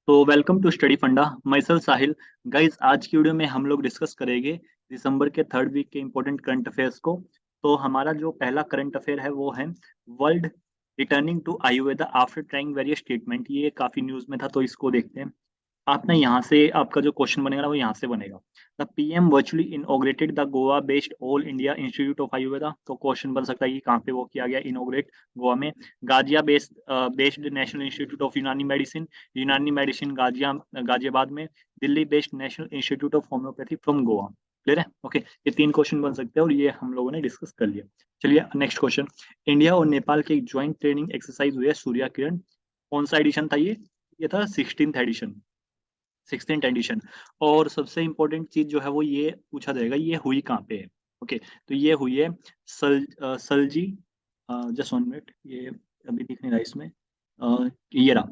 तो welcome to study फंडा। Myself साहिल। Guys, आज की वीडियो में हम लोग डिस्कस करेंगे दिसंबर के थर्ड वीक के इंपॉर्टेंट करंट अफेयर्स को। तो हमारा जो पहला करंट अफेयर है वो है world returning to Ayurveda after trying various treatment. ये काफी न्यूज में था तो इसको देखते हैं। आप ना यहाँ से आपका जो क्वेश्चन बनेगा ना वो यहाँ से बनेगा। The PM virtually inaugurated the Goa based all India institute of Ayurveda. तो क्वेश्चन बन सकता है कि कहाँ पे वो किया गया इनॉग्रेट। गोवा में। गाजिया based based national institute of Unani medicine Ghaziabad में। Delhi based national institute of homoeopathy from Goa. Clear है? ओके, ये तीन क्वेश्चन बन सकते हैं और ये हम लोगों ने डिस्कस कर लिया। चलिए नेक्स्ट क्वेश्चन। इंडिया और नेपाल की एक ज्वाइंट ट्रेनिंग एक्सरसाइज हुई है सूर्या किरण। कौन सा एडिशन था ये था 16th एडिशन। 16th addition. और सबसे इंपॉर्टेंट चीज जो है वो ये पूछा जाएगा, ये हुई कहाँ पे है। ओके, तो ये हुई है सलजी। जस्ट 1 मिनट, ये अभी दिख नहीं रहा इसमें। ये रहा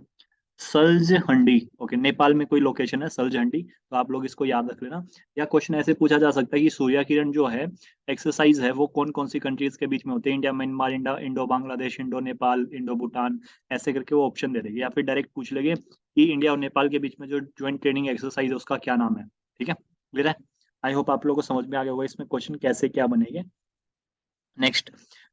सल्ज हंडी। ओके, नेपाल में कोई लोकेशन है सल्ज हंडी, तो आप लोग इसको याद रख लेना। या क्वेश्चन ऐसे पूछा जा सकता है कि सूर्या किरण जो है एक्सरसाइज है वो कौन कौन सी कंट्रीज के बीच में होते हैं, India Myanmar Indo Bangladesh Indo Nepal Indo Bhutan, ऐसे करके वो ऑप्शन दे देंगे। या फिर डायरेक्ट पूछ लेंगे कि इंडिया और नेपाल के बीच में जो ज्वाइंट ट्रेनिंग एक्सरसाइज है उसका क्या नाम है। ठीक है, क्लियर है? आई होप आप लोगों को समझ में आ गया होगा इसमें क्वेश्चन कैसे क्या बनेंगे। Next,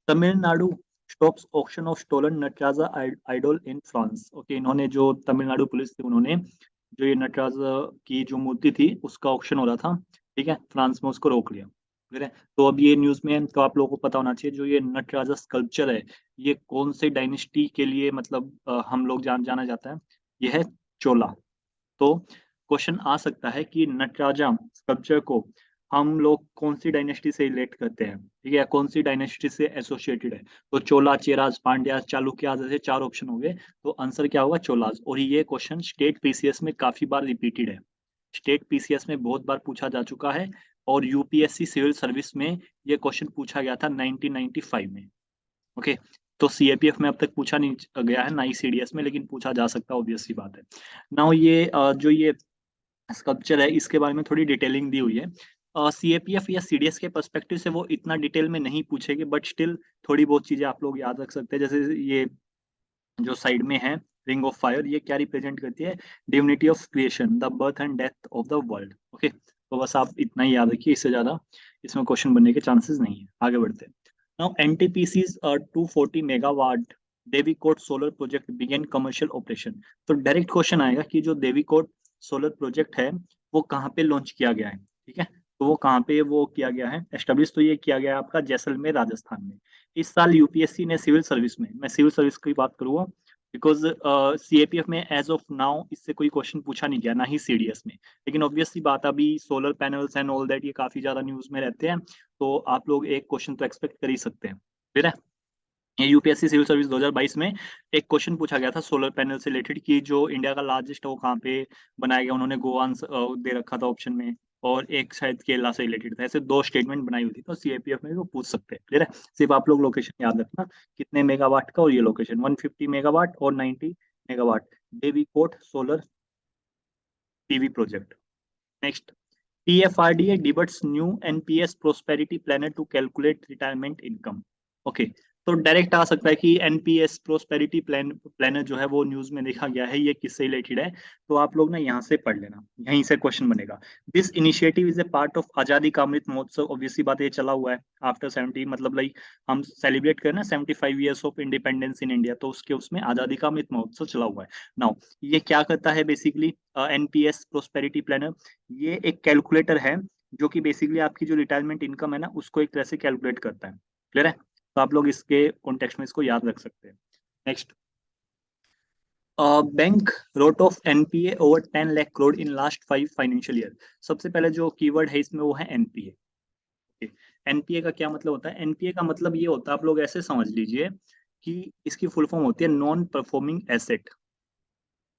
Tamil Nadu stops auction of stolen Nataraja idol in France. Okay, इन्होंने जो तमिलनाडु पुलिस थी उन्होंने जो ये नटराजा की जो मूर्ति थी उसका ऑक्शन हो रहा था, ठीक है, फ्रांस में, उसको रोक लिया। ठीक है, तो अब ये न्यूज में तो आप लोगों को पता होना चाहिए जो ये नटराजा स्कल्पचर है ये कौन से डायनेस्टी के लिए मतलब हम लोग जाना जाता है। ये है चोला। तो क्वेश्चन आ सकता है कि नटराजा स्कल्पचर को हम लोग कौन सी डायनेस्टी से रिलेट करते हैं, ठीक है, या कौन सी डायनेस्टी से एसोसिएटेड है। तो चोला, चेराज, पांड्यास, चालुक्यास, ऐसे चार ऑप्शन हो गए। तो आंसर क्या होगा? चोलाज। और ये क्वेश्चन स्टेट पीसीएस में काफी बार रिपीटेड है। स्टेट पीसीएस में बहुत बार पूछा जा चुका है। और यूपीएससी सिविल सर्विस में ये क्वेश्चन पूछा गया था 1995 में। ओके, तो सीएपीएफ में अब तक पूछा नहीं गया है, ना ही सीडीएस में, लेकिन पूछा जा सकता है, ऑब्वियस सी बात है। नाउ ये जो ये स्कल्पचर है इसके बारे में थोड़ी डिटेलिंग दी हुई है। सीएपीएफ या सीडीएस के पर्सपेक्टिव से वो इतना डिटेल में नहीं पूछेंगे, बट स्टिल थोड़ी बहुत चीजें आप लोग याद रख सकते हैं। जैसे ये जो साइड में है रिंग ऑफ फायर, ये क्या रिप्रेजेंट करती है? Divinity of creation, the birth and death of the world. Okay, तो बस आप इतना ही याद रखिए, इससे ज्यादा इसमें क्वेश्चन बनने के चांसेस नहीं है। आगे बढ़ते हैं। Now NTPC's 240 megawatt Devikot solar project began commercial operation. तो डायरेक्ट क्वेश्चन आएगा कि जो देवीकोट सोलर प्रोजेक्ट है वो कहाँ पे लॉन्च किया गया है। ठीक है, तो वो कहाँ पे वो किया गया है एस्टेब्लिश? तो ये किया गया है आपका जैसलमेर राजस्थान में। इस साल यूपीएससी ने सिविल सर्विस में, मैं सिविल सर्विस की बात करूंगा बिकॉज सीएपीएफ में एज ऑफ नाउ इससे कोई क्वेश्चन पूछा नहीं गया, ना ही सीडीएस में। लेकिन ऑब्वियस सी बात, अभी solar panels and all that ये काफी ज्यादा न्यूज में रहते हैं, तो आप लोग एक क्वेश्चन तो एक्सपेक्ट कर ही सकते हैं। फिर है ये यूपीएससी सिविल सर्विस 2022 में एक क्वेश्चन पूछा गया था सोलर पैनल से रिलेटेड कि जो इंडिया का लार्जेस्ट है वो कहाँ पे बनाया गया। उन्होंने गोवा दे रखा था ऑप्शन में, और एक शायद केरला से रिलेटेड था। ऐसे दो स्टेटमेंट बनाई हुई थी, तो सीएपीएफ में भी वो पूछ सकते हैं। क्लियर है? सिर्फ आप लोग लोकेशन याद रखना कितने मेगावाट का, और ये लोकेशन 150 मेगावाट और 90 megawatt Devikot solar PV project. Next, PFRDA debates new NPS prosperity planner to calculate retirement income। Okay, तो डायरेक्ट आ सकता है कि एनपीएस प्रोस्पेरिटी प्लानर जो है वो न्यूज में देखा गया है, ये किससे रिलेटेड है। तो आप लोग ना यहाँ से पढ़ लेना, यहीं से क्वेश्चन बनेगा। This initiative is a part of आजादी का अमृत महोत्सव। ऑब्वियसली बात, ये चला हुआ है आफ्टर 70, मतलब लाइक हम सेलिब्रेट करें ना 75 years of independence in India, तो उसके उसमें आजादी का अमृत महोत्सव चला हुआ है। नाउ ये क्या करता है बेसिकली एनपीएस प्रोस्पेरिटी प्लानर? ये एक कैलकुलेटर है जो कि बेसिकली आपकी जो रिटायरमेंट इनकम है ना उसको एक तरह से कैलकुलेट करता है। क्लियर है? तो आप लोग इसके कॉन्टेक्स्ट में इसको याद रख सकते हैं। Next, bank wrote off NPA over 10 lakh crore in last 5 financial year. सबसे पहले जो कीवर्ड है इसमें वो है एनपीए। एनपीए का क्या मतलब होता है? एनपीए का मतलब ये होता है, आप लोग ऐसे समझ लीजिए कि इसकी फुल फॉर्म होती है नॉन परफॉर्मिंग एसेट।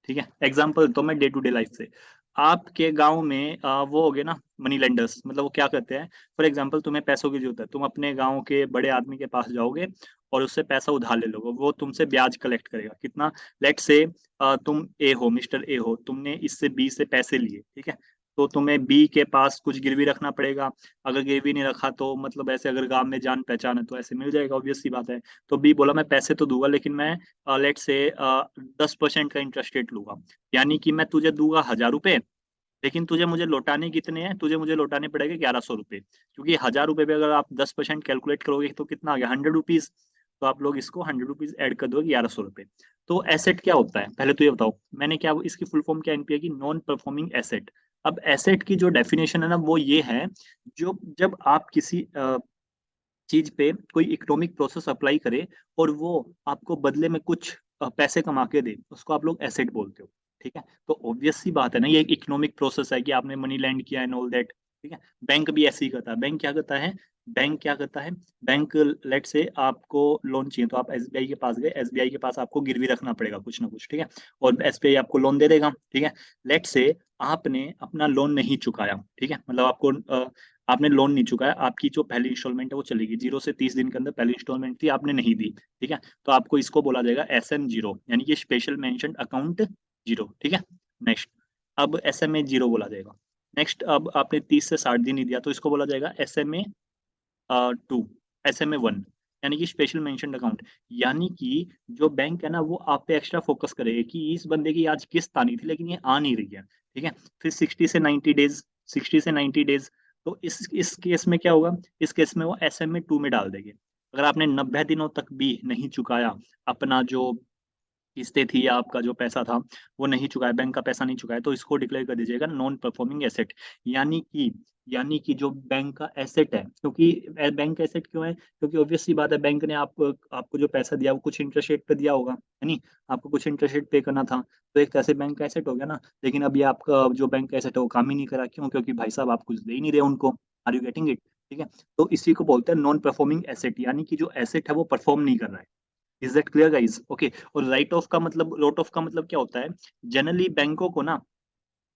ठीक है, एग्जाम्पल तो मैं डे टू डे लाइफ से, आपके गांव में वो हो गए ना मनी लेंडर्स, मतलब वो क्या करते हैं, फॉर एग्जांपल तुम्हें पैसों की जरूरत है, तुम अपने गांव के बड़े आदमी के पास जाओगे और उससे पैसा उधार ले लोगे, वो तुमसे ब्याज कलेक्ट करेगा। कितना? लेट से तुम ए हो, मिस्टर ए हो, तुमने इससे बी से पैसे लिए, ठीक है, तो तुम्हें बी के पास कुछ गिरवी रखना पड़ेगा। अगर गिरवी नहीं रखा तो मतलब ऐसे अगर गांव में जान पहचान है तो ऐसे मिल जाएगा, ऑब्वियस सी बात है। तो बी बोला मैं पैसे तो दूंगा लेकिन मैं लेट से 10% का इंटरेस्ट रेट लूंगा। यानी कि मैं तुझे दूंगा 1,000 रुपए, लेकिन तुझे मुझे लौटाने कितने हैं, तुझे मुझे लौटाने पड़ेंगे 1,100 रुपये, क्योंकि 1,000 रुपये पे अगर आप 10% कैलकुलेट करोगे तो कितना आ गया, 100 रुपीज। तो आप लोग इसको 100 रुपीज ऐड कर दो, 1,100 रुपये। तो एसेट क्या होता है पहले तो ये बताओ, मैंने क्या इसकी फुल फॉर्म क्या एनपीए की, नॉन परफॉर्मिंग एसेट। अब एसेट की जो डेफिनेशन है ना वो ये है, जो जब आप किसी चीज पे कोई इकोनॉमिक प्रोसेस अप्लाई करे और वो आपको बदले में कुछ पैसे कमा के दे, उसको आप लोग एसेट बोलते हो। ठीक है, तो ऑब्वियस सी बात है ना, ये एक इकोनॉमिक प्रोसेस है कि आपने मनी लैंड किया एंड ऑल दैट। ठीक है, बैंक भी ऐसे ही करता है। बैंक क्या करता है, बैंक क्या करता है, बैंक लेट से आपको लोन चाहिए तो आप एसबीआई के पास गए, एसबीआई के पास आपको गिरवी रखना पड़ेगा कुछ ना कुछ। ठीक है, और एसबीआई आपको लोन दे देगा। ठीक है, लेट से आपने अपना लोन नहीं चुकाया, ठीक है, मतलब आपको आपने लोन नहीं चुकाया, आपकी जो पहली इंस्टॉलमेंट है वो चलेगी, 0 से 30 दिन के अंदर पहली इंस्टॉलमेंट थी आपने नहीं दी। ठीक है, तो आपको इसको बोला जाएगा SM 0, यानी कि स्पेशल मेंशन अकाउंट जीरो। ठीक है, नेक्स्ट, अब SMA 0 बोला जाएगा। नेक्स्ट, अब आपने 30 से 60 दिन नहीं दिया तो इसको बोला जाएगा SMA 2, SMA 1, यानी कि स्पेशल मेंशन अकाउंट। यानी कि जो बैंक है ना वो आप पे एक्स्ट्रा फोकस करेगा कि इस बंदे की आज किस्त आनी थी लेकिन ये आ नहीं रही है। ठीक है, फिर 60 से 90 डेज, 60 से 90 डेज। तो इस केस में क्या होगा, इस केस में वो SMA 2 में डाल देंगे। अगर आपने 90 दिनों तक भी नहीं चुकाया अपना जो किस्तें थी या आपका जो पैसा था वो नहीं चुकाया, बैंक का पैसा नहीं चुकाया, तो इसको डिक्लेयर कर दीजिएगा नॉन परफॉर्मिंग एसेट। यानी कि जो बैंक का एसेट है, क्योंकि बैंक एसेट क्यों है, क्योंकि ऑब्वियस सी बात है, बैंक ने आपको जो पैसा दिया वो कुछ इंटरेस्ट रेट पे दिया होगा, है नहीं, आपको कुछ इंटरेस्ट रेट पे करना था, तो एक तरह से बैंक का एसेट हो गया ना। लेकिन अभी आपका जो बैंक का एसेट है वो काम ही नहीं करा, क्यों, क्योंकि भाई साहब आप कुछ दे ही नहीं रहे उनको। Are you getting it? ठीक है, तो इसी को बोलते हैं नॉन परफॉर्मिंग एसेट, यानी कि जो एसेट है वो परफॉर्म नहीं कर रहा है। Is that clear guys? Okay, और राइट ऑफ का मतलब क्या होता है, जनरली बैंकों को ना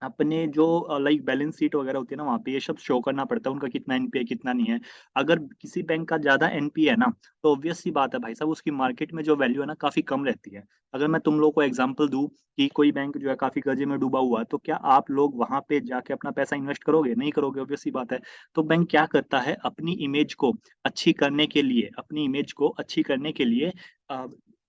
अपने जो लाइक बैलेंस शीट वगैरह होती है ना वहाँ पे ये सब शो करना पड़ता है उनका कितना एनपीए कितना नहीं है। अगर किसी बैंक का ज्यादा एनपीए है ना तो ऑब्वियस सी बात है भाई साहब, उसकी मार्केट में जो वैल्यू है ना काफी कम रहती है। अगर मैं तुम लोग को एग्जांपल दूं कि कोई बैंक जो है काफी कर्जे में डूबा हुआ है, तो क्या आप लोग वहां पे जाके अपना पैसा इन्वेस्ट करोगे? नहीं करोगे, ऑब्वियस सी बात है। तो बैंक क्या करता है, अपनी इमेज को अच्छी करने के लिए, अपनी इमेज को अच्छी करने के लिए अ,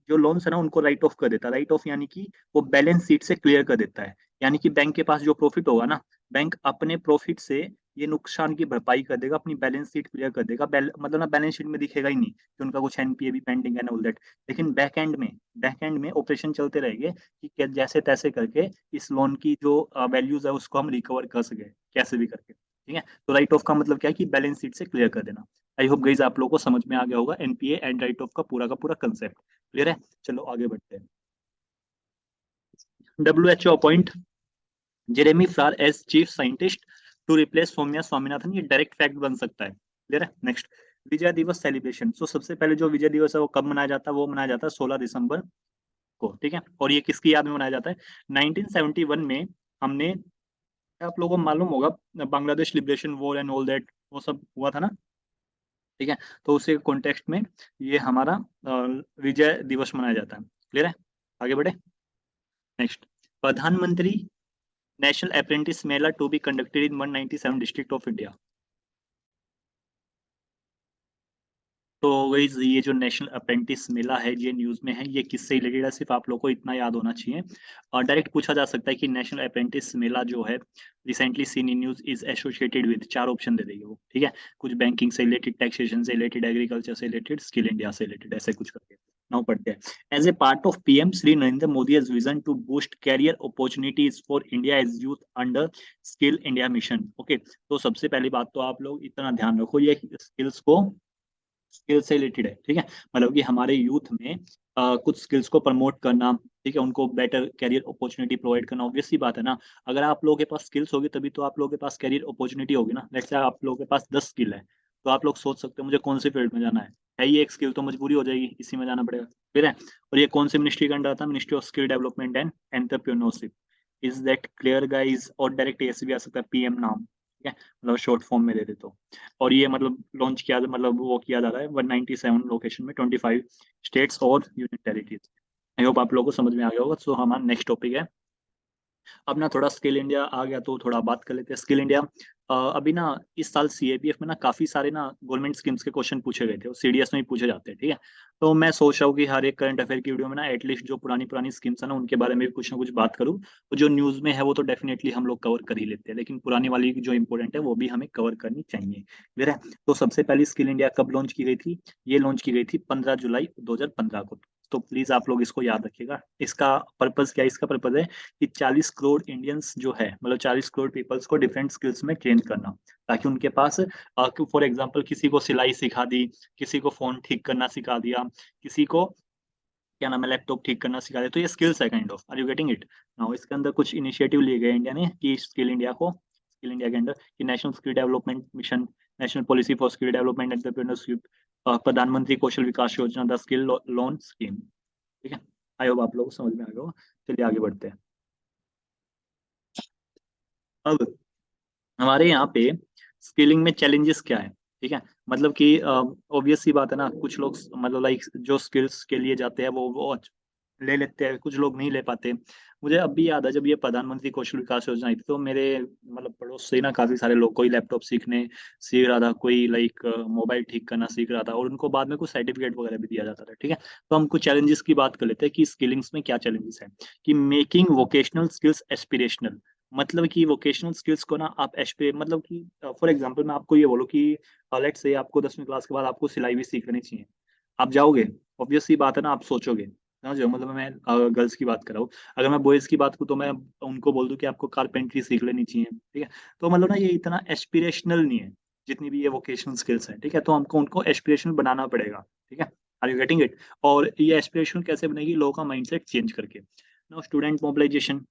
जो लोन्स है ना उनको राइट ऑफ कर देता है। राइट ऑफ यानी कि वो बैलेंस शीट से क्लियर कर देता है। यानी कि बैंक के पास जो प्रॉफिट होगा ना, बैंक अपने प्रॉफिट से ये नुकसान की भरपाई कर देगा, अपनी बैलेंस शीट क्लियर कर देगा। मतलब ना बैलेंस शीट में दिखेगा ही नहीं कि उनका कुछ एनपीए भी पेंडिंग है, ऑल दैट। लेकिन बैक एंड में ऑपरेशन चलते रहेंगे कि जैसे तैसे करके इस लोन की जो वैल्यूज है उसको हम रिकवर कर सके, कैसे भी करके। ठीक है, तो राइट ऑफ का मतलब क्या है कि बैलेंस शीट से क्लियर कर देना। आई होप गाइस आप लोगों को समझ में आ गया होगा एनपीए एंड राइट ऑफ का पूरा कंसेप्ट। क्लियर है? चलो आगे बढ़ते हैं। WHO appoint Jeremy Farrar as chief scientist to replace Soumya Swaminathan, ये डायरेक्ट फैक्ट बन सकता है। क्लियर है? नेक्स्ट, विजय दिवस सेलिब्रेशन। सो सबसे पहले जो विजय दिवस है वो कब मनाया जाता है, वो मनाया जाता है 16 दिसंबर को। ठीक है, और ये किसकी याद में मनाया जाता है, 1971 में हमने, आप लोगों को मालूम होगा Bangladesh liberation war and all that, वो सब हुआ था ना। ठीक है, तो उसी कॉन्टेक्स्ट में ये हमारा विजय दिवस मनाया जाता है। क्लियर है? आगे बढ़े। नेक्स्ट, प्रधानमंत्री national apprentice mela to be conducted in 197 district of India. तो गाइस ये जो नेशनल अप्रेंटिस मेला है ये न्यूज में है, ये किससे रिलेटेड है, सिर्फ आप लोगों को इतना याद होना चाहिए। और डायरेक्ट पूछा जा सकता है कि नेशनल अप्रेंटिस मेला जो है recently seen in news is associated with, चार ऑप्शन दे देगी वो। ठीक है, कुछ बैंकिंग से रिलेटेड, टैक्सेशन से रिलेटेड, एग्रीकल्चर से रिलेटेड, स्किल इंडिया से रिलेटेड, ऐसे कुछ करके नाउ पढ़ते हैं। As a part of PM Shri Narendra Modi has vision to boost career opportunities for India as youth under skill India mission. Okay, तो सबसे पहली बात तो आप लोग इतना ध्यान रखो, ये स्किल से रिलेटेड है। ठीक है, मतलब कि हमारे यूथ में कुछ स्किल्स को प्रमोट करना, ठीक है, उनको बेटर कैरियर अपॉर्चुनिटी प्रोवाइड करना। ऑब्वियस सी बात है ना, अगर आप लोगों के पास स्किल्स होगी तभी तो आप लोगों के पास कैरियर अपॉर्चुनिटी होगी ना। लेट्स से आप लोगों के पास 10 स्किल है, तो आप लोग सोच सकते हो मुझे कौन सी फील्ड में जाना है ये एक स्किल तो मजबूरी हो जाएगी, इसी में जाना पड़ेगा। फिर है, और ये कौन सी मिनिस्ट्री का अंडर आता है, ministry of skill development and entrepreneurship. Is that clear guys? और डायरेक्ट ऐसे भी आ सकता है पीएम नाम, ठीक है, मतलब शॉर्ट फॉर्म में दे दे तो। और ये मतलब लॉन्च किया, मतलब वो किया जा रहा है 197 लोकेशन में, 25 स्टेट्स और यूनियन टेरिटरीज। आई होप आप लोगों को समझ में आ गया होगा। सो हमारा नेक्स्ट टॉपिक है अब ना थोड़ा स्किल इंडिया आ गया तो थोड़ा बात कर लेते हैं स्किल इंडिया। अभी ना इस साल सीएपीएफ में ना काफी सारे ना गवर्नमेंट स्कीम्स के क्वेश्चन पूछे गए थे, सीडीएस में भी पूछे जाते हैं, ठीक है। तो मैं सोच रहा हूँ कि हर एक करंट अफेयर की वीडियो में ना एटलीस्ट जो पुरानी पुरानी स्कीम्स है ना उनके बारे में भी कुछ ना कुछ बात करूँ। तो जो न्यूज में है वो तो डेफिनेटली हम लोग कवर कर ही लेते हैं, लेकिन पुरानी वाली जो इंपॉर्टेंट है वो भी हमें कवर करनी चाहिए, क्लियर है। तो सबसे पहली स्किल इंडिया कब लॉन्च की गई थी? ये लॉन्च की गई थी 15 जुलाई 2015 को। तो प्लीज आप लोग इसको याद रखिएगा। इसका पर्पज क्या है? इसका पर्पज है कि 40 करोड़ इंडियंस जो है, मतलब 40 करोड़ पीपल्स को डिफरेंट स्किल्स में ट्रेन करना, ताकि उनके पास फॉर एग्जांपल किसी को सिलाई सिखा दी, किसी को फोन ठीक करना सिखा दिया, किसी को क्या नाम है लैपटॉप ठीक करना सिखा दिया। तो ये स्किल्स है kind of, are you getting it now? इसके अंदर कुछ इनिशिएटिव लिए गए इंडिया ने कि स्किल इंडिया के अंदर कि national skill development mission, national policy for skill development entrepreneurship, प्रधानमंत्री कौशल विकास योजना, द स्किल लोन स्कीम, ठीक है। आई होप आप लोग को समझ में आ गया होगा। चलिए आगे बढ़ते हैं। अब हमारे यहाँ पे स्किलिंग में चैलेंजेस क्या है, ठीक है। मतलब कि ऑब्वियस सी बात है ना, कुछ लोग मतलब लाइक जो स्किल्स के लिए जाते हैं वो ले लेते हैं, कुछ लोग नहीं ले पाते। मुझे अब भी याद है जब ये प्रधानमंत्री कौशल विकास योजना आई थी, तो मेरे मतलब पड़ोस से ही ना काफी सारे लोग, कोई लैपटॉप सीख रहा था, कोई लाइक मोबाइल ठीक करना सीख रहा था, और उनको बाद में कुछ सर्टिफिकेट वगैरह भी दिया जाता था, ठीक है। तो हम कुछ चैलेंजेस की बात कर लेते हैं कि स्किलिंग्स में क्या चैलेंजेस है। कि मेकिंग वोकेशनल स्किल्स एस्पिरेशनल, मतलब कि वोकेशनल स्किल्स को ना आप एस्पे मतलब कि फॉर एग्जांपल मैं आपको ये बोलूँ कि लेट्स से आपको 10वीं क्लास के बाद आपको सिलाई भी सीख लेनी चाहिए, आप जाओगे? ऑब्वियस सी बात है ना, आप सोचोगे, समझो, मतलब मैं गर्ल्स की बात कर रहा हूँ। अगर मैं बॉयज की बात करूँ तो मैं उनको बोल दूं कि आपको कारपेंट्री सीख लेनी चाहिए, ठीक है। तो मतलब ना ये इतना एस्पिरेशनल नहीं है जितनी भी ये वोकेशनल स्किल्स है, ठीक है। तो हमको उनको एस्पिरेशनल बनाना पड़ेगा, ठीक है। Are you getting it? और ये एस्पिरेशनल कैसे बनेगी? लोगों का माइंडसेट चेंज करके। Now student mobilisation,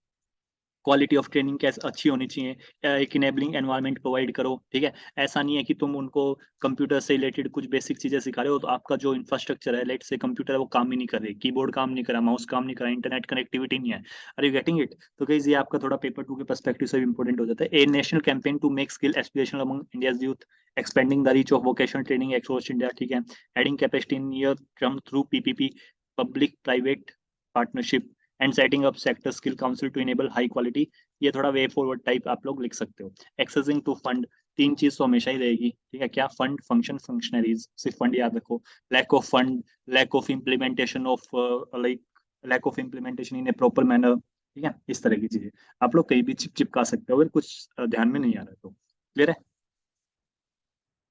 quality of training कैसे अच्छी होनी चाहिए, एक इनेबलिंग एनवायरनमेंट प्रोवाइड करो, ठीक है। ऐसा नहीं है कि तुम उनको कंप्यूटर से रिलेटेड कुछ बेसिक चीजें सिखा रहे हो तो आपका जो इंफ्रास्ट्रक्चर है, लेट से कंप्यूटर है वो काम ही नहीं कर रही, कीबोर्ड काम नहीं करा, माउस काम नहीं करा, इंटरनेट कनेक्टिविटी नहीं है। Are you getting it? तो गाइस ये आपका थोड़ा पेपर टू के पर्सपेक्टिव से भी इंपॉर्टेंट हो जाता है। A national campaign to make skill aspirational among India's youth, expanding the reach of vocational training across India, ठीक है। Adding capacity in year term through PPP, public private partnership, and setting up sector skill council to enable high quality. ये थोड़ा way forward type आप लोग लिख सकते हो। Accessing to fund, तीन चीज तो हमेशा ही रहेगी, ठीक है। क्या? फंड, फंक्शन, फंक्शनरीज, सिर्फ फंड याद रखो। Lack of fund, lack of implementation of like lack of implementation in a proper manner, ठीक है। इस तरह की चीजें आप लोग कहीं भी चिपका सकते हो अगर कुछ ध्यान में नहीं आ रहा तो, क्लियर है।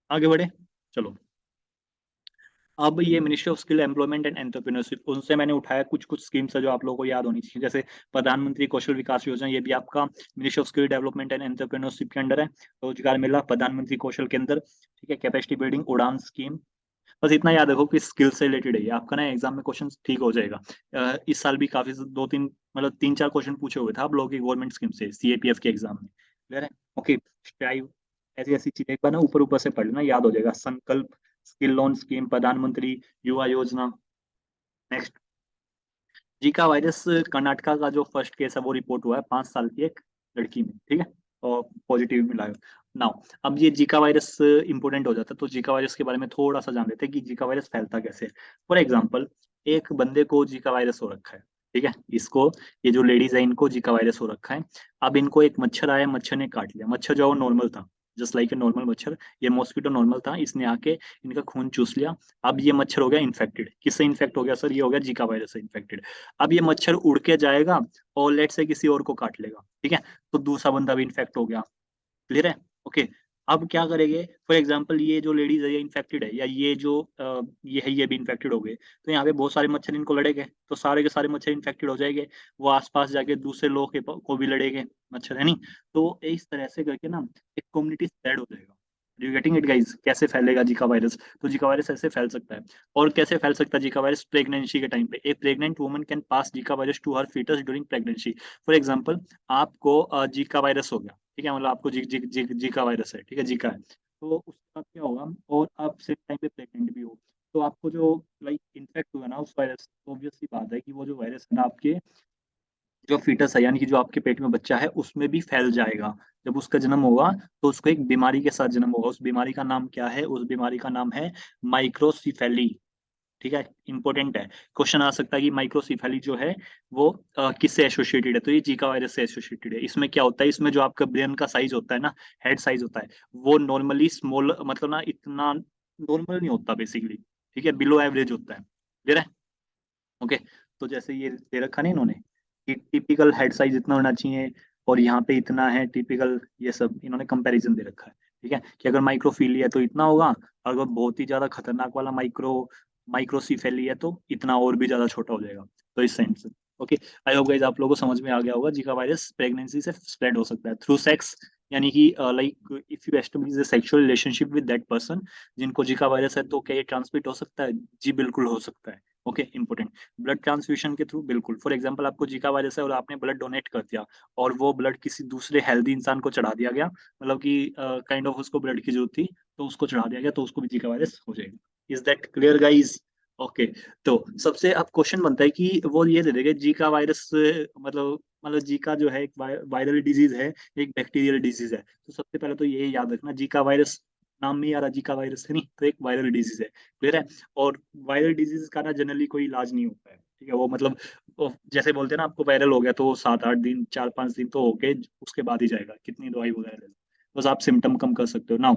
आगे बढ़े, चलो। अब ये ministry of skill employment and entrepreneurship, उनसे मैंने उठाया कुछ कुछ स्कीम्स है जो आप लोगों को याद होनी चाहिए, जैसे प्रधानमंत्री कौशल विकास योजना, ये भी आपका ministry of skill development and entrepreneurship के अंडर है। रोजगार मेला प्रधानमंत्री कौशल के अंदर, ठीक है। कैपेसिटी बिल्डिंग उड़ान स्कीम। बस इतना याद रखो कि स्किल से रिलेटेड है ये, आपका ना एग्जाम में क्वेश्चन ठीक हो जाएगा। इस साल भी काफी दो तीन मतलब तीन चार क्वेश्चन पूछे हुए थे आप लोगों की गवर्नमेंट स्कीम से सीएपीएफ के एग्जाम में, क्लियर है। ओके, स्ट्राइव, ऐसी ऐसी चीजें एक बार ना ऊपर ऊपर से पढ़ लेना, याद हो जाएगा। संकल्प, स्किल लोन स्कीम, प्रधानमंत्री युवा योजना। नेक्स्ट, जीका वायरस, कर्नाटका का जो फर्स्ट केस है वो रिपोर्ट हुआ है 5 साल की एक लड़की में, ठीक है। और पॉजिटिव मिला है। नाउ अब ये जीका वायरस इंपॉर्टेंट हो जाता है, तो जीका वायरस के बारे में थोड़ा सा जान लेते हैं कि जीका वायरस फैलता कैसे है। फॉर एग्जाम्पल, एक बंदे को जीका वायरस हो रखा है, ठीक है। इसको, ये जो लेडीज है इनको जीका वायरस हो रखा है। अब इनको एक मच्छर आया, मच्छर ने काट लिया, मच्छर जो है वो नॉर्मल था, जस्ट लाइक ए नॉर्मल मच्छर। ये मॉस्किटो नॉर्मल था, इसने आके इनका खून चूस लिया। अब ये मच्छर हो गया इन्फेक्टेड, किससे इन्फेक्ट हो गया सर? ये हो गया जीका वायरस से इन्फेक्टेड। अब ये मच्छर उड़ के जाएगा और लेट से किसी और को काट लेगा, ठीक है। तो दूसरा बंदा भी इन्फेक्ट हो गया, क्लियर है। ओके, अब क्या करेंगे? फॉर एग्जाम्पल ये जो लेडीज है ये इन्फेक्टेड है, या ये जो ये है ये भी इन्फेक्टेड हो गए, तो यहाँ पे बहुत सारे मच्छर इनको लड़ेंगे, तो सारे के सारे मच्छर इन्फेक्टेड हो जाएंगे। वो आसपास जाके दूसरे लोग को भी लड़ेंगे, मच्छर है नहीं। तो इस तरह से करके ना एक कम्युनिटी स्प्रेड हो जाएगा। You getting it guys? कैसे फैलेगा जीका वायरस? तो जीका वायरस ऐसे फैल सकता है। और कैसे फैल सकता है जीका वायरस? प्रेगनेंसी के टाइम पे एक pregnant woman can pass Zika virus to her foetus during pregnancy. For example, आपको जीका वायरस हो गया, ठीक है, मतलब आपको जीका वायरस है, ठीक है, जीका है। तो उसके बाद क्या होगा? और आप सेम टाइम पे प्रेग्नेंट भी हो, तो आपको जो लाइक इन्फेक्ट हुआ ना उस वायरस, ऑब्वियस सी बात है कि वो जो वायरस है ना आपके जो फीटस है, यानी कि जो आपके पेट में बच्चा है उसमें भी फैल जाएगा। जब उसका जन्म होगा तो उसको एक बीमारी के साथ जन्म होगा। उस बीमारी का नाम क्या है? उस बीमारी का नाम है माइक्रोसिफेली, ठीक है, इंपॉर्टेंट है। क्वेश्चन आ सकता है कि माइक्रोसिफेली जो है वो किससे एसोसिएटेड है, तो ये जीका वायरस से एसोसिएटेड है। इसमें क्या होता है, इसमें जो आपका ब्रेन का साइज होता है ना, हेड साइज होता है, वो नॉर्मली स्मॉल, मतलब ना इतना नॉर्मल नहीं होता बेसिकली, ठीक है, बिलो एवरेज होता है। क्लियर है? ओके। तो जैसे ये दे रखा नहीं इन्होंने कि टिपिकल हेड साइज इतना होना चाहिए, और यहाँ पे इतना है टिपिकल, ये सब इन्होंने कंपैरिजन दे रखा है। ठीक है, कि अगर माइक्रोफीली है तो इतना होगा, और अगर बहुत ही ज्यादा खतरनाक वाला माइक्रोसीफेली है तो इतना और भी ज्यादा छोटा हो जाएगा। तो इस सेंस से ओके। आई होप गाइस आप लोगों को समझ में आ गया होगा, जीका वायरस प्रेगनेंसी से स्प्रेड हो सकता है थ्रू सेक्स, यानी कि like if you establish a sexual relationship with that person जिनको जीका वायरस है, तो क्या ये ट्रांसमिट हो सकता है? जी बिल्कुल हो सकता है। Okay, important. ब्लड ट्रांसफ्यूजन के थ्रू बिल्कुल, फॉर एग्जांपल आपको जीका वायरस है और आपने ब्लड डोनेट कर दिया, और वो ब्लड किसी दूसरे हेल्दी इंसान को चढ़ा दिया गया, मतलब कि काइंड ऑफ उसको ब्लड की जरूरत थी, तो उसको चढ़ा दिया गया, तो उसको भी जीका वायरस हो जाएगा। Is that clear guys? Okay. तो सबसे अब क्वेश्चन बनता है कि वो ये दे देंगे जीका वायरस, मतलब जीका जो है एक वायरल डिजीज है, एक बैक्टीरियल डिजीज है। तो सबसे पहले तो ये याद रखना, जीका वायरस नाम में ही आ रहा, जीका वायरस है नहीं, तो एक वायरल डिजीज है। क्लियर है? और वायरल डिजीज का ना जनरली कोई इलाज नहीं होता है, ठीक है, वो मतलब वो जैसे बोलते हैं ना, आपको वायरल हो गया तो 7-8 दिन, 4-5 दिन तो हो गए, उसके बाद ही जाएगा, कितनी दवाई वगैरह ले लो, बस आप सिम्टम कम कर सकते हो ना।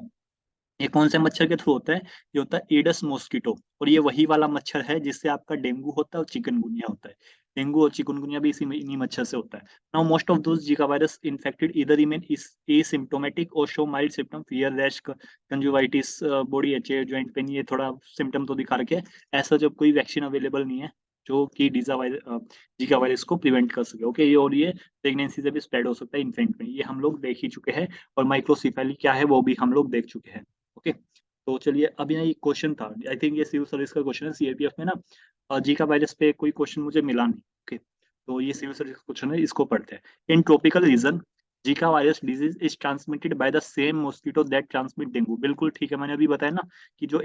ये कौन से मच्छर के थ्रू होता है? ये होता है एडस मॉस्किटो, और ये वही वाला मच्छर है जिससे आपका डेंगू होता है और चिकनगुनिया होता है। डेंगू और चिकनगुनिया भी इन्हीं मच्छर से होता है। Now most of those Zika virus infected either remain is asymptomatic और show mild symptom, fever, rash, conjunctivitis, body ache, joint pain, ये थोड़ा सिम्टम तो दिखा रखे हैं। ऐसा जब कोई वैक्सीन अवेलेबल नहीं है जो कि जीका वायरस को प्रिवेंट कर सके। ओके, ये और ये प्रेगनेंसी से भी स्प्रेड हो सकता है इन्फेंट में, ये हम लोग देख ही चुके हैं। और माइक्रोसिफेली क्या है वो भी हम लोग देख चुके हैं। ओके। तो चलिए, अभी ना ये क्वेश्चन था, आई थिंक ये सिविल सर्विस का क्वेश्चन है, सीआरपीएफ में ना जीका वायरस पे कोई क्वेश्चन मुझे मिला नहीं। ओके, तो ये सिविल सर्विस का क्वेश्चन है, इसको पढ़ते हैं। In tropical region Zika virus disease is transmitted by the same mosquito that transmit dengue. बिल्कुल ठीक है, मैंने अभी बताया ना कि जो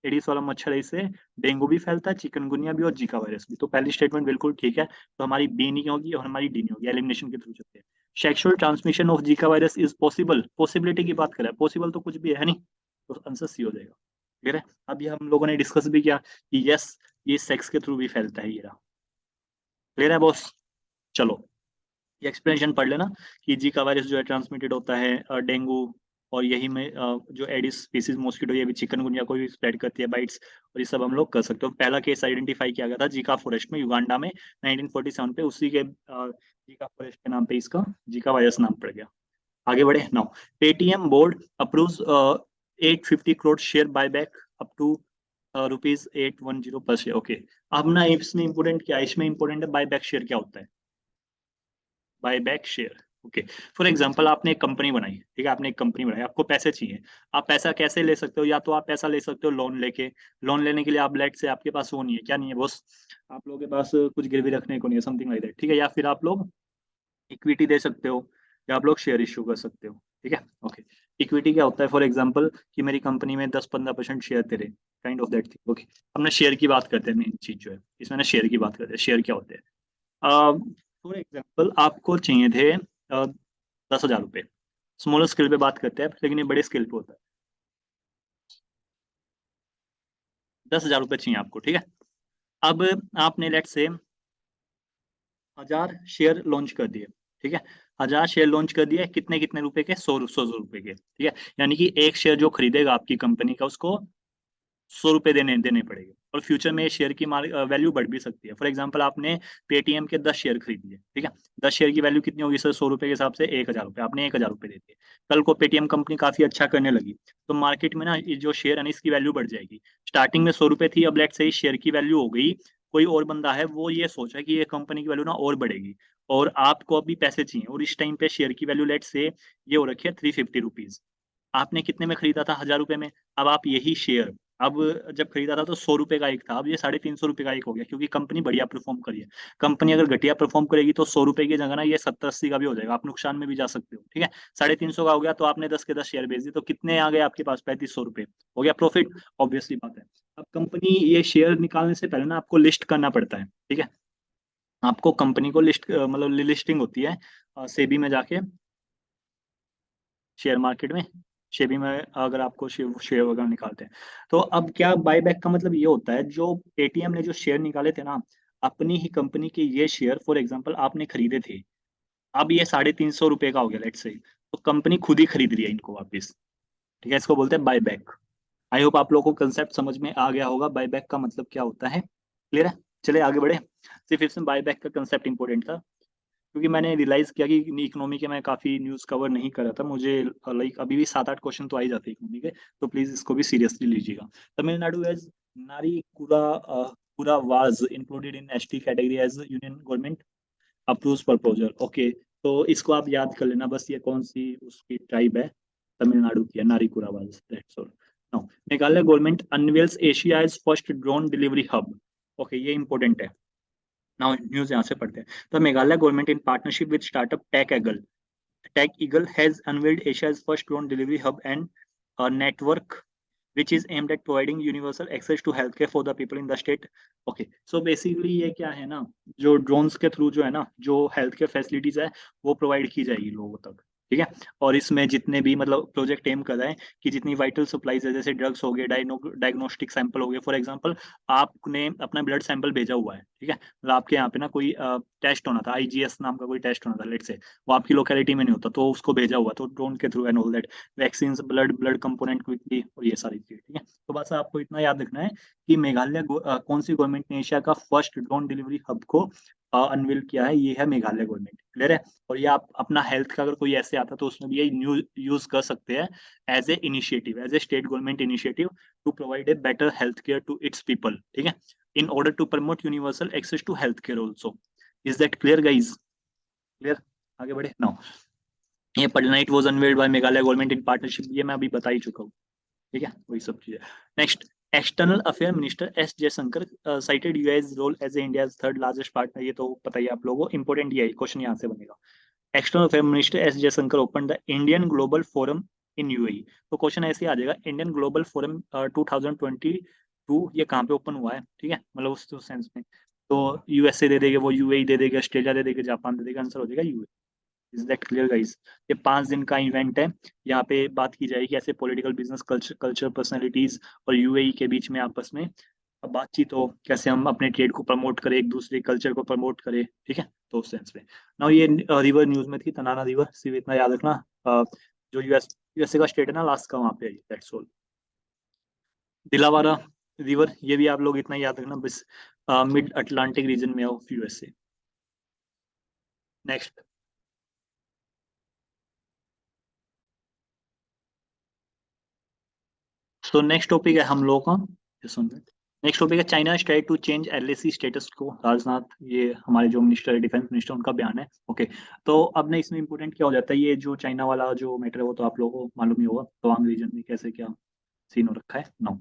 एडिस वाला मच्छर है, इससे डेंगू भी फैलता है, चिकनगुनिया भी और जीका वायरस भी। तो पहली स्टेटमेंट बिल्कुल ठीक है, तो हमारी बी नहीं होगी और हमारी डी नहीं होगी, एलिमिनेशन के थ्रू चलते हैं। Sexual transmission of Zika virus is possible, possibility की बात करें, पॉसिबल तो कुछ भी है नहीं, तो आंसर सी हो जाएगा। ठीक है, अब ये हम लोगों ने डिस्कस भी किया कि यस, ये सेक्स के थ्रू भी फैलता है, ये रहा। क्लियर है बॉस? चलो, ये एक्सप्लेनेशन पढ़ लेना कि जीका वायरस जो है ट्रांसमिटेड होता है डेंगू, और यही में जो एडिस स्पीसीज मॉस्किटो, ये भी चिकनगुनिया को भी स्प्रेड करती है, बाइट्स, और ये सब हम लोग कर सकते हो। पहला केस आइडेंटिफाई किया गया था जीका फॉरेस्ट में, युगांडा में, 1947 पे, उसी के जीका फॉरेस्ट के नाम पे इसका जीका वायरस नाम पड़ गया। आगे बढ़े now. Paytm board approves 850 crore share buyback up to ₹810 पर शेयर। ओके, अब ना इसमें इंपोर्टेंट क्या है, इसमें इंपोर्टेंट है बायबैक शेयर क्या होता है। Buyback share, okay. For example आपने एक कंपनी बनाई, ठीक है, आपने एक कंपनी बनाई, आपको पैसे चाहिए। आप पैसा कैसे ले सकते हो? या तो आप पैसा ले सकते हो लोन लेके। लोन लेने के लिए आप लेट से आपके पास वो नहीं है, क्या नहीं है बॉस, आप लोगों के पास कुछ गिरवी रखने को नहीं है, समथिंग लाइक दैट, ठीक है। या फिर आप लोग इक्विटी दे सकते हो, या आप लोग शेयर इश्यू कर सकते हो, ठीक है। ओके, इक्विटी क्या होता है? फॉर एग्जांपल कि मेरी कंपनी में 10-15% शेयर तेरे, kind of that thing. Okay, हमने शेयर की बात करते हैं, मेन चीज जो है इसमें ना, शेयर की बात करते हैं। शेयर क्या होते हैं? फॉर एग्जांपल आपको चाहिए थे 10,000 रुपये, स्मॉलर स्केल पे बात करते हैं, लेकिन ये बड़े स्केल पे होता है। 10,000 रुपये चाहिए आपको, ठीक है। अब आपने लेट से 1,000 शेयर लॉन्च कर दिए, ठीक है। 1,000 शेयर लॉन्च कर दिए, कितने कितने रुपए के? 100 रुपए के, ठीक है। यानी कि एक शेयर जो खरीदेगा आपकी कंपनी का, उसको 100 रुपए देने देने पड़ेंगे। और फ्यूचर में शेयर की वैल्यू बढ़ भी सकती है। फॉर एग्जांपल आपने पेटीएम के 10 शेयर खरीद लिए, ठीक है। 10 शेयर की वैल्यू कितनी होगी सर? 100 रुपए के हिसाब से 1,000 रुपये, आपने 1,000 रुपये दे दिए। कल को पेटीएम कंपनी काफी अच्छा करने लगी, तो मार्केट में ना ये जो शेयर है ना, इसकी वैल्यू बढ़ जाएगी। स्टार्टिंग में 100 रुपए थी, अब लेट से ही शेयर की वैल्यू हो गई, कोई और बंदा है वो ये सोच रहा है कि ये कंपनी की वैल्यू ना और बढ़ेगी, और आपको अभी पैसे चाहिए, और इस टाइम पे शेयर की वैल्यू लेट से ये हो रखी है ₹350। आपने कितने में खरीदा था? 1,000 रुपए में। अब आप यही शेयर, अब जब खरीदा था तो 100 रुपए का एक था, अब ये 350 रुपए का एक हो गया, क्योंकि कंपनी बढ़िया परफॉर्म करी है। कंपनी अगर घटिया परफॉर्म करेगी तो 100 रुपए की जगह ना ये 70-80 का भी हो जाएगा, आप नुकसान में भी जा सकते हो, ठीक है। 350 का हो गया, तो आपने 10 के 10 शेयर बेच दिए, तो कितने आ गए आपके पास? 3500 रुपए हो गया प्रॉफिट, ऑब्वियसली बात है। अब कंपनी ये शेयर निकालने से पहले ना आपको लिस्ट करना पड़ता है, ठीक है। आपको कंपनी को मतलब लिस्टिंग होती है सेबी में जाके, शेयर मार्केट में। शेबी में अगर आपको शेयर वगैरह निकालते हैं। तो अब क्या बायबैक का मतलब ये होता है, जो पेटीएम ने जो शेयर निकाले थे ना अपनी ही कंपनी के, ये शेयर फॉर एग्जांपल आपने खरीदे थे, अब ये 350 रुपए का हो गया लेट्स से, तो कंपनी खुद ही खरीद रही है इनको वापस। ठीक है, इसको बोलते हैं बायबैक। आई होप आप लोगों को कंसेप्ट समझ में आ गया होगा बायबैक का मतलब क्या होता है। क्लियर है? चलिए आगे बढ़े। सिर्फ इसमें बायबैक का कंसेप्ट इंपॉर्टेंट था, क्योंकि मैंने रियलाइज किया कि इकोनॉमी के मैं काफी न्यूज कवर नहीं कर रहा था, मुझे लाइक अभी भी 7-8 क्वेश्चन तो आ ही जाते हैं इकोनॉमी के, तो प्लीज इसको भी सीरियसली लीजिएगा। Tamil Nadu as Narikuravas included in ST category as union government approves proposal. Okay, तो इसको आप याद कर लेना बस, ये कौन सी उसकी ट्राइब है, तमिलनाडु की है, Narikuravas, that's all. Now Meghalaya government unveils Asia as first drone delivery hub. Okay, ये इंपॉर्टेंट है। नाउ न्यूज यहाँ से पढ़ते हैं। तो Meghalaya government in partnership with startup Tech Eagle has unveiled Asia's first drone delivery hub and network which is aimed at providing universal access to healthcare for the people in the state. Okay, so basically ये क्या है ना, जो drones के through जो है ना, जो हेल्थ केयर फैसिलिटीज है वो प्रोवाइड की जाएगी लोगों तक। ठीक है, और इसमें जितने भी मतलब प्रोजेक्ट एम कर रहा है कि जितनी वाइटल सप्लाईज है, जैसे ड्रग्स हो गए, डायग्नोस्टिक सैंपल हो गए, फॉर एग्जांपल आपने अपना ब्लड सैंपल भेजा हुआ है, ठीक है, मतलब आपके यहाँ पे ना कोई टेस्ट होना था, आईजीएस नाम का कोई टेस्ट होना था लेट से, वो आपकी लोकेलिटी में नहीं होता, तो उसको भेजा हुआ तो ड्रोन के through and all that, vaccine, blood component quickly, और ये सारी चीजें। ठीक है, तो बस आपको इतना याद रखना है कि मेघालय कौन सी गवर्नमेंट ने एशिया का फर्स्ट ड्रोन डिलीवरी हब को अनवील किया है, ये है मेघालय गवर्नमेंट। क्लियर है? और ये आप अपना हेल्थ का अगर कोई ऐसे आता तो उसमें भी ये यूज कर सकते हैं as a initiative, as a state government initiative to provide a better health care to its people. ठीक है, in order to promote universal access to health care also. Is that clear guys? Clear? आगे बढ़े now. ये पढ़ना, it was unveiled by Meghalaya government in partnership, ये मैं अभी बता ही चुका हूँ। ठीक है, वही सब चीजें। Next, external affair minister S Jaishankar cited US role as a India third largest partner. ये तो पता ही आप लोगों को, इंपॉर्टेंट ये क्वेश्चन यहाँ से बनेगा। External affair minister S Jaishankar open the Indian global forum in UAE. तो क्वेश्चन ऐसे आ जाएगा, इंडियन ग्लोबल फोरम 2022 ये कहाँ पे ओपन हुआ है? ठीक है, मतलब उस सेंस में तो यूएसए दे देगा, वो यूएई दे देगा, ऑस्ट्रेलिया दे देगा, जापान दे देगा, आंसर हो जाएगा UAE. Is that clear guys? ये 5 दिन का इवेंट है, यहाँ पे बात की जाएगी ऐसे पॉलिटिकल, बिजनेस, कल्चर पर्सनैलिटीज और यूएई के बीच में आपस में बातचीत हो, कैसे हम अपने ट्रेड को प्रमोट करें, एक दूसरे कल्चर को प्रमोट करें। ठीक है, तो उस सेंस में ना ये रिवर न्यूज में थी, तनाना रिवर, सिर्फ इतना याद रखना। जो यूएसए का स्टेट है ना लास्ट का, वहाँ पे है, दैट्स ऑल। दिलावारा रिवर, ये भी आप लोग इतना याद रखना बस, मिड अटलांटिक रीजन में of USA. Next, so next topic है हम लोगों का, नेक्स्ट टॉपिक है China try to change LAC status को, राजनाथ, ये हमारे जो मिनिस्टर है, डिफेंस मिनिस्टर, उनका बयान है। ओके, तो अब ना इसमें इंपोर्टेंट क्या हो जाता है, ये जो चाइना वाला जो मैटर है वो तो आप लोगों को मालूम ही होगा, तवांग रीजन में कैसे क्या सीन हो रखा है नाउ।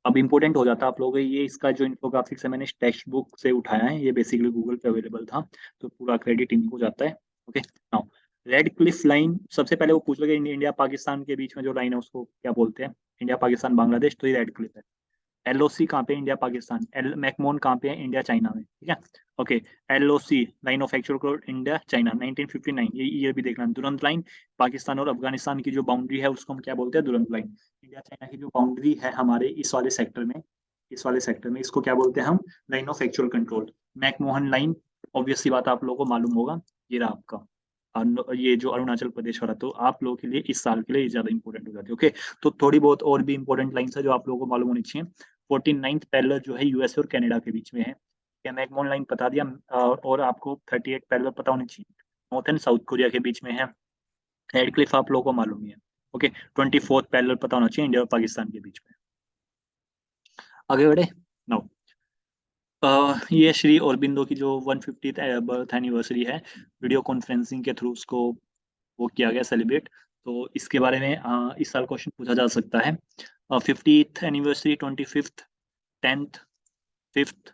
अब इंपॉर्टेंट हो जाता है आप लोगों को ये, इसका जो इन्फोग्राफिक्स है मैंने टेक्स्ट बुक से उठाया है, ये बेसिकली गूगल पे अवेलेबल था, तो पूरा क्रेडिट इनको जाता है। Okay now, red Cliff line, सबसे पहले वो पूछ लोगे इंडिया पाकिस्तान के बीच में जो लाइन है उसको क्या बोलते हैं, इंडिया पाकिस्तान बांग्लादेश, तो ये रेड क्लिफ है। एलओसी कहाँ पे? इंडिया पाकिस्तान। एल मैकमोन कहाँ पे है? इंडिया चाइना में। ठीक है, okay. LOC line of actual code India China 1959, ये ईयर भी देखना। दुरंत लाइन, पाकिस्तान और अफगानिस्तान की जो बाउंड्री है उसको हम क्या बोलते हैं? दुरंत लाइन। इंडिया चाइना की जो बाउंड्री है हमारे इस वाले सेक्टर में, इस वाले सेक्टर में, इसको क्या बोलते हैं हम? Line of actual control. McMahon line, obviously बात आप लोगों को मालूम होगा, ये रहा आपका। ये जो अरुणाचल प्रदेश वाला, तो आप लोगों के लिए इस साल के लिए ज्यादा इंपॉर्टेंट हो जाती है। ओके, तो थोड़ी बहुत और भी इंपॉर्टेंट लाइन्स है जो आप लोगों को मालूम होनी चाहिए। 49th पैरेलल जो है यूएसए और कनाडा के बीच में है, क्या मैकमोहन लाइन बता दिया। और आपको 38 पैरेलल पता होनी चाहिए, नॉर्थ एंड साउथ कोरिया के बीच में है। रेड क्लिफ आप लोगों को मालूम ही है। ओके, 24th पैरेलल पता होना चाहिए, इंडिया और पाकिस्तान के बीच में। आगे बढ़े नाउ। ये श्री औरबिंदो की जो 150th बर्थ एनिवर्सरी है, वीडियो कॉन्फ्रेंसिंग के थ्रू उसको वो किया गया सेलिब्रेट, तो इसके बारे में इस साल क्वेश्चन पूछा जा सकता है। 50th anniversary, 25th, 10th, 5th,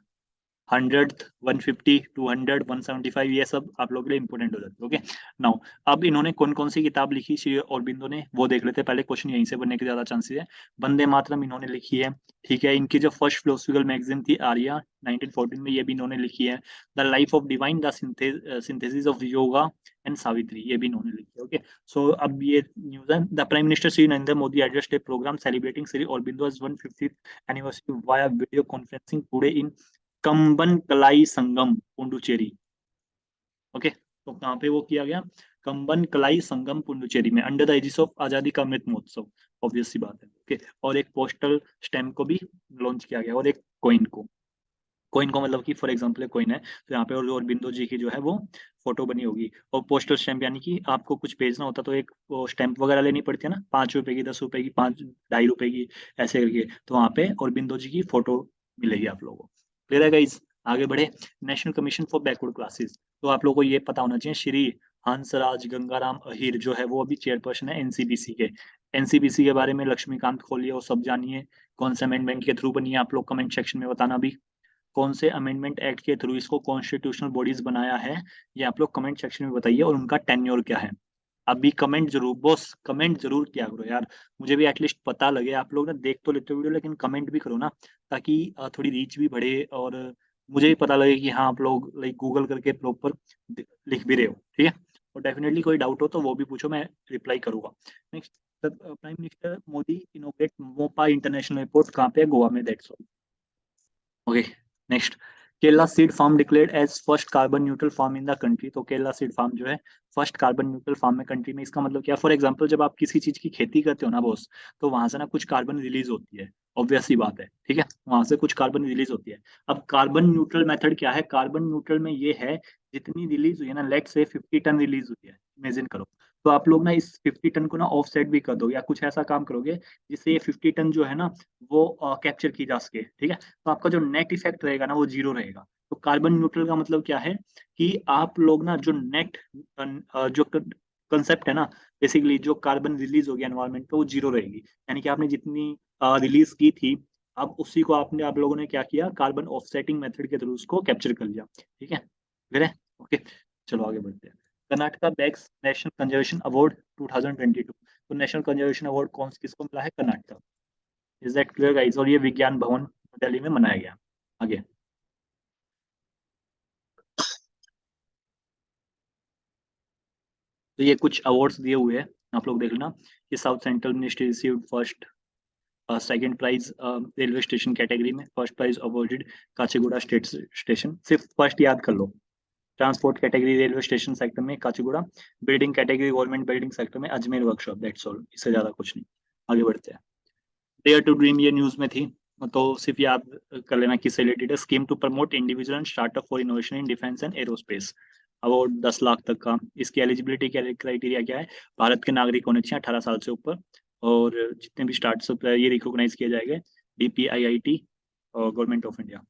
100, 150, 200, 175 ये सब आप लोगों के लिए इंपॉर्टेंट हो जाते हैं। ओके नाउ अब इन्होंने कौन कौन सी किताब लिखी श्री अरबिंदो ने, वो देख लेते हैं पहले। क्वेश्चन यहीं से बनने के ज्यादा चांसेस है। वंदे मातरम इन्होंने लिखी है, ठीक है। इनकी जो फर्स्ट फिलोसफिकल मैगजीन थी आर्या 1914 में, ये भी इन्होंने लिखी है। The life of divine, the synthesis of yoga and Savitri, ये भी इन्होंने लिखी है। ओके सो अब ये न्यूज है। The prime minister Shri Narendra Modi addressed a programme celebrating Shri Aurobindo's 150th anniversary via video conferencing today in Kamban Kalai Sangam Puducherry. Okay तो कहाँ पे वो किया गया? कंबन कलाई संगम पुडुचेरी में, अंडर द एजिस ऑफ आजादी का अमृत महोत्सव। ऑब्वियस सी बात है। ओके और एक पोस्टल स्टैम्प को भी लॉन्च किया गया, और एक कोइन को मतलब कि फॉर एग्जांपल कोइन है तो यहाँ पे और अरबिंदो जी की जो है वो फोटो बनी होगी। और पोस्टल स्टैम्प यानी कि आपको कुछ भेजना होता तो एक स्टैम्प वगैरह लेनी पड़ती है ना, 5 रुपए की, 10 रुपए की, 2.5 रुपए की, ऐसे करके। तो वहाँ पे अरबिंदो जी की फोटो मिलेगी आप लोगों को। क्लियर है गाइस? आगे बढ़े। National commission for backward classes, तो आप लोगों को ये पता होना चाहिए श्री हंसराज गंगाराम अहिर जो है वो अभी चेयरपर्सन है एनसीबीसी के। एनसीबीसी के बारे में लक्ष्मीकांत खोलिए और सब जानिए। कौन से अमेंडमेंट के थ्रू बनी है, आप लोग कमेंट सेक्शन में बताना भी। कौन से अमेंडमेंट एक्ट के थ्रू इसको कॉन्स्टिट्यूशनल बॉडीज बनाया है, ये आप लोग कमेंट सेक्शन में बताइए। और उनका टेन्योर क्या है। अभी कमेंट जरूर बॉस, कमेंट जरूर किया करो यार, मुझे भी एटलीस्ट पता लगे। आप लोग ना देख तो लेते हो वीडियो, लेकिन कमेंट भी करो ना, ताकि थोड़ी रीच भी बढ़े और मुझे भी पता लगे कि हाँ आप लोग लाइक गूगल करके प्रॉपर लिख भी रहे हो। ठीक है, और डेफिनेटली कोई डाउट हो तो वो भी पूछो, मैं रिप्लाई करूंगा। Next, prime minister Modi inaugurate Mopa international airport, कहाँ पे? गोवा में, that's all. Okay next, Kerala seed farm declared as first carbon neutral farm in the country. तो केरला सीड फार्म जो है फर्स्ट कार्बन न्यूट्रल फार्म में कंट्री में, इसका मतलब क्या? फॉर एग्जांपल जब आप किसी चीज की खेती करते हो ना बॉस, तो वहां से ना कुछ कार्बन रिलीज होती है। ऑब्वियस सी बात है, ठीक है, वहां से कुछ कार्बन रिलीज होती है। अब कार्बन न्यूट्रल मेथड क्या है? कार्बन न्यूट्रल में ये है, जितनी रिलीज हुई है ना, लेट से 50 टन रिलीज हुई है, इमेजिन करो। तो आप लोग ना इस 50 टन को ना ऑफसेट भी कर दो, या कुछ ऐसा काम करोगे जिससे ये 50 टन जो है ना वो कैप्चर की जा सके। ठीक है, तो आपका जो नेट इफेक्ट रहेगा ना वो जीरो रहेगा। तो कार्बन न्यूट्रल का मतलब क्या है कि आप लोग ना जो नेट जो कंसेप्ट है ना, बेसिकली जो कार्बन रिलीज होगी एनवायरनमेंट पे वो जीरो रहेगी। यानी कि आपने जितनी रिलीज की थी, अब उसी को आप लोगों ने क्या किया, कार्बन ऑफसेटिंग मेथड के थ्रू उसको कैप्चर कर लिया। ठीक है, फिर है। ओके चलो आगे बढ़ते हैं। Karnataka bags national conservation award 2022। तो नेशनल कंजर्वेशन अवार्ड कौन किसको मिला है? Karnataka. Is that clear guys? और ये विज्ञान भवन दिल्ली में मनाया गया। आगे, तो ये कुछ अवार्ड्स दिए हुए हैं, आप लोग देख लेना। कि south central ministry received first, second prize railway station category में, first prize awarded Kacheguda state station, सिर्फ फर्स्ट याद कर लो। Transport category railway station sector में Kacheguda, building category government building sector में अजमेर वर्कशॉप, दैट्स ऑल, इससे ज्यादा कुछ नहीं। आगे बढ़ते हैं। डेयर टू ड्रीम ये न्यूज में थी, तो सिर्फ याद कर लेना किससे रिलेटेड है। Scheme to promote individual and startup for innovation in defence and aerospace, award 10 lakh तक का। इसकी एलिजिबिलिटी क्राइटेरिया क्या है? भारत के नागरिक होने चाहिए 18 साल से ऊपर, और जितने भी स्टार्टअप है ये रिकॉग्नाइज किए जाएंगे DPIIT और government of India.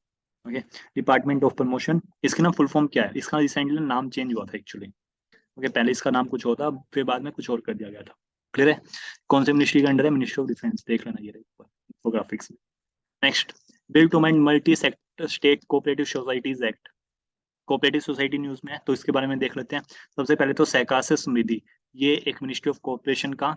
Okay, department of promotion, इसकी ना फुल फॉर्म क्या है? इसका रिसेंटली नाम चेंज हुआ था एक्चुअली। ओके, पहले इसका नाम कुछ होता, फिर बाद में कुछ और कर दिया गया था। क्लियर है? कौन से मिनिस्ट्री के अंडर है? मिनिस्ट्री ऑफ डिफेंस, देख लेना ये इंफोग्राफिक्स में। Next, bill to amend multi sector state cooperative societies act. Cooperative society news में है तो इसके बारे में देख लेते हैं। सबसे पहले तो सहकार से समृद्धि, ये एक मिनिस्ट्री ऑफ कोऑपरेशन का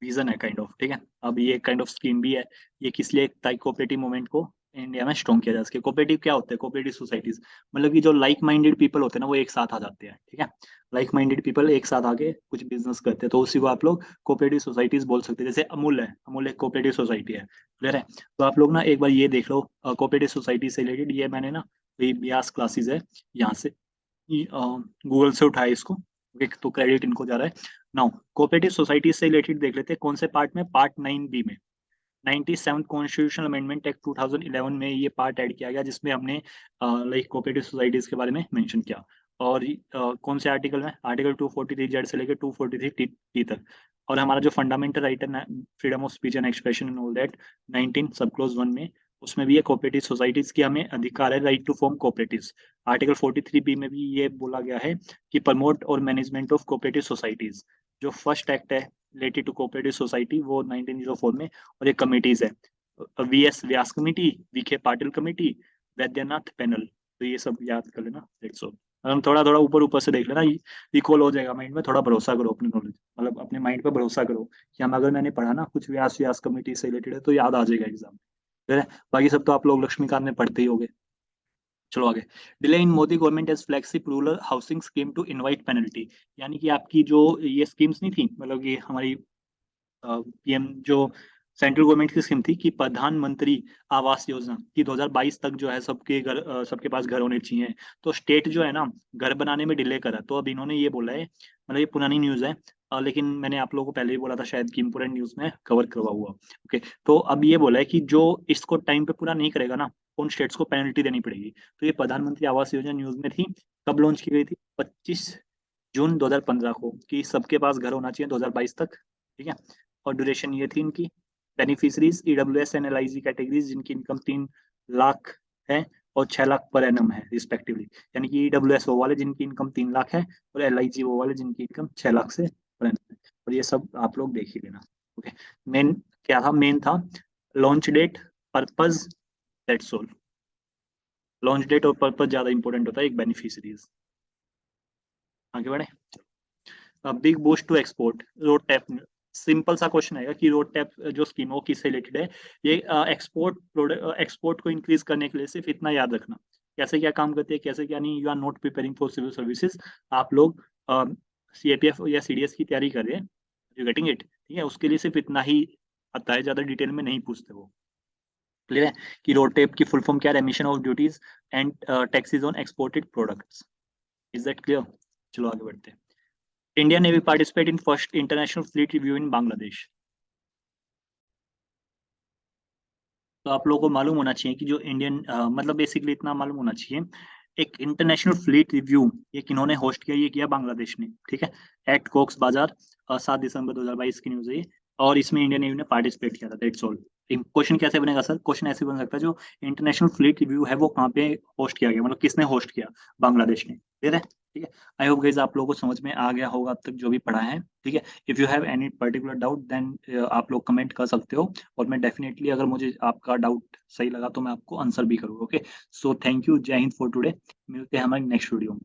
विजन है काइंड ऑफ। ठीक है, अब ये काइंड ऑफ स्कीम भी है। ये किस लिए? ताकि कोऑपरेटिव मूवमेंट को इंडिया में स्ट्रॉन्ग किया जा सके। कोऑपरेटिव क्या होता है? कोऑपरेटिव सोसाइटीज मतलब कि जो लाइक माइंडेड पीपल होते हैं ना वो एक साथ आ जाते हैं। ठीक है, लाइक माइंडेड पीपल एक साथ आके कुछ बिजनेस करते हैं, तो उसी को आप लोग कोऑपरेटिव सोसाइटीज बोल सकते हैं। जैसे अमूल है, अमूल एक कोऑपरेटिव सोसाइटी है। क्लियर है? तो आप लोग ना एक बार ये देख लो कोऑपरेटिव सोसाइटी से रिलेटेड, ये मैंने ना ब्यास क्लासेस है यहाँ से गूगल से उठाया इसको। ओके, तो क्रेडिट इनको जा रहा है। नाउ कोऑपरेटिव सोसाइटी से रिलेटेड देख लेते हैं कौन से पार्ट में, पार्ट 9B में। 97 कॉन्स्टिट्यूशनल अमेंडमेंट एक्ट 2011 में ये पार्ट ऐड किया गया, जिसमें हमने लाइक कोऑपरेटिव सोसाइटीज के बारे में मेंशन किया। और कौन से आर्टिकल में? आर्टिकल 243 जेड से लेकर 243 टी तक। और हमारा जो फंडामेंटल राइट है, freedom of speech and expression and all that, 19 सब क्लोज 1 में, उसमें भी ये कोऑपरेटिव सोसाइटीज की हमें अधिकार है, right to form cooperatives. Article 43B में भी ये बोला गया है कि प्रमोट और मैनेजमेंट ऑफ कोऑपरेटिव सोसाइटीज। जो फर्स्ट एक्ट है रिलेटेड टू कोऑपरेटिव सोसाइटी वो 1904 में। और ये कमिटीज है, VS Vyas committee, VK Patil committee, Vaidyanath panel. तो ये सब याद कर लेना, दैट्स ऑल। हम थोड़ा थोड़ा ऊपर ऊपर से देख लेना, रिकॉल हो जाएगा माइंड में। थोड़ा भरोसा करो अपने नॉलेज, मतलब अपने माइंड पे भरोसा करो कि हम, अगर मैंने पढ़ा ना कुछ व्यास व्यास कम्युनिटी से रिलेटेड है तो याद आ जाएगा एग्जाम में। बाकी सब तो आप लोग लक्ष्मीकांत में पढ़ते ही होगे। चलो आगे। Delay in Modi government as flagship rural housing scheme to invite penalty. यानी कि आपकी जो ये स्कीम्स नहीं थी, मतलब कि हमारी पीएम जो सेंट्रल गवर्नमेंट की स्कीम थी कि प्रधानमंत्री आवास योजना की 2022 तक जो है सबके घर, सबके पास घर होने चाहिए। तो स्टेट जो है ना घर बनाने में डिले करा, तो अब इन्होंने ये बोला है, मतलब ये पुरानी न्यूज है, लेकिन मैंने आप लोगों को पहले ही बोला था शायद कि इम्पोर्टेंट न्यूज में कवर करवा हुआ। ओके। तो अब ये बोला है कि जो इसको टाइम पे पूरा नहीं करेगा ना, उन स्टेट्स को पेनल्टी देनी पड़ेगी। तो ये प्रधानमंत्री आवास योजना न्यूज में थी, कब लॉन्च की गई थी? 25 जून 2015 को, कि सबके पास घर होना चाहिए 2022 तक। ठीक है। और ड्यूरेशन ये थी इनकी। Beneficiaries EWS and LIG categories जिनकी इनकम 3 लाख है और 6 लाख पर एनम है रिस्पेक्टिवली। यानी कि ईडब्ल्यूएस वो वाले जिनकी इनकम 3 लाख है, और एलआईजी वो वाले जिनकी इनकम 6 लाख से पर एनम है। और ये सब आप लोग देख ही लेना। ओके। मेन क्या था? मेन था launch date, purpose, that's all. Launch date और पर्पज ज्यादा इंपॉर्टेंट होता है एक बेनिफिशरीज। आगे बढ़े। Big boost to export RoDTEP. Simple सा क्वेश्चन आएगा कि रोड टैप जो स्कीम है वो किससे रिलेटेड है। ये एक्सपोर्ट प्रोडक्ट, एक्सपोर्ट को इंक्रीज करने के लिए, सिर्फ इतना याद रखना कैसे क्या काम करती है, कैसे क्या नहीं। You are not preparing for civil services. आप लोग सीएपीएफ या सीडीएस की तैयारी कर रहे हैं, यू गेटिंग इट? ठीक है, उसके लिए सिर्फ इतना ही आता है, ज्यादा डिटेल में नहीं पूछते वो। क्लियर है कि रोड टैप की फुल फॉर्म क्या है? Emission of duties and taxes on exported products. Is that clear? चलो आगे बढ़ते हैं। Indian Navy participate in first international fleet review in Bangladesh। तो आप लोगों को मालूम होना चाहिए कि जो इंडियन, मतलब बेसिकली इतना मालूम होना चाहिए, एक इंटरनेशनल फ्लीट रिव्यू ये किन्होंने होस्ट किया? ये किया बांग्लादेश ने। ठीक है। एट कॉक्स बाजार, 7 दिसंबर 2022 की न्यूज है ये। और इसमें इंडियन नेवी ने पार्टिसिपेट किया था, दैट्स ऑल। क्वेश्चन कैसे बनेगा सर? क्वेश्चन ऐसे बन सकता है, जो इंटरनेशनल फ्लीट रिव्यू है वो कहाँ पे होस्ट किया गया, मतलब किसने होस्ट किया? बांग्लादेश ने। क्लियर है? ठीक है। आई होप गाइस आप लोगों को समझ में आ गया होगा अब तक जो भी पढ़ा है। ठीक है। If you have any particular doubt then आप लोग कमेंट कर सकते हो, और मैं डेफिनेटली, अगर मुझे आपका डाउट सही लगा तो मैं आपको आंसर भी करूँगा। ओके। सो थैंक यू, जय हिंद फॉर टुडे। मिलते हैं हमारे नेक्स्ट वीडियो में।